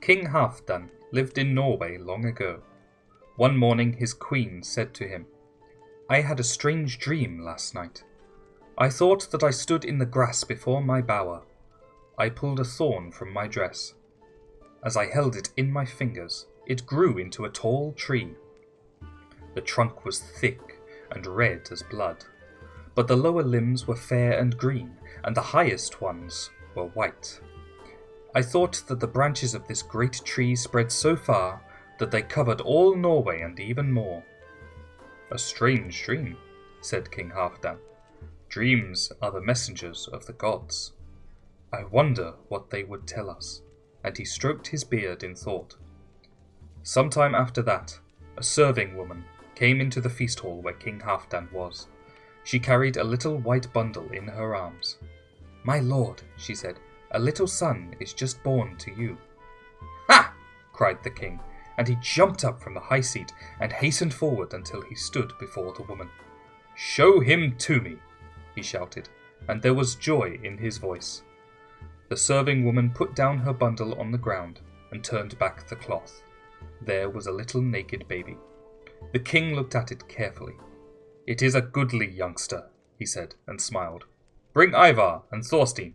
King Halfdan lived in Norway long ago. One morning his queen said to him, "I had a strange dream last night. I thought that I stood in the grass before my bower. I pulled a thorn from my dress. As I held it in my fingers, it grew into a tall tree. The trunk was thick and red as blood, but the lower limbs were fair and green, and the highest ones were white. I thought that the branches of this great tree spread so far that they covered all Norway and even more." "A strange dream," said King Halfdan. "Dreams are the messengers of the gods. I wonder what they would tell us," and he stroked his beard in thought. Some time after that, a serving woman came into the feast hall where King Halfdan was. She carried a little white bundle in her arms. "My lord," she said, "a little son is just born to you." "Ha!" cried the king, and he jumped up from the high seat and hastened forward until he stood before the woman. "Show him to me," he shouted, and there was joy in his voice. The serving woman put down her bundle on the ground and turned back the cloth. There was a little naked baby. The king looked at it carefully. "It is a goodly youngster," he said, and smiled. "Bring Ivar and Thorstein."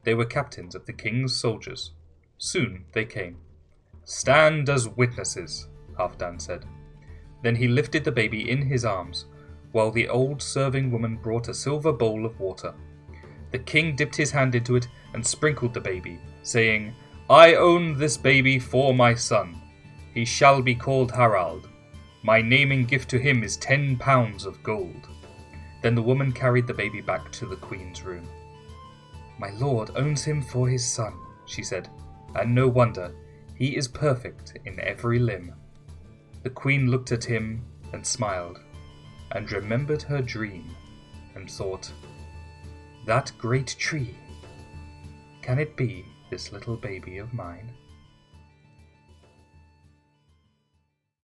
They were captains of the king's soldiers. Soon they came. "Stand as witnesses," Halfdan said. Then he lifted the baby in his arms, while the old serving woman brought a silver bowl of water. The king dipped his hand into it and sprinkled the baby, saying, "I own this baby for my son. He shall be called Harald. My naming gift to him is 10 pounds of gold." Then the woman carried the baby back to the queen's room. "My lord owns him for his son," she said, "and no wonder. He is perfect in every limb." The queen looked at him and smiled, and remembered her dream, and thought, "That great tree, can it be this little baby of mine?"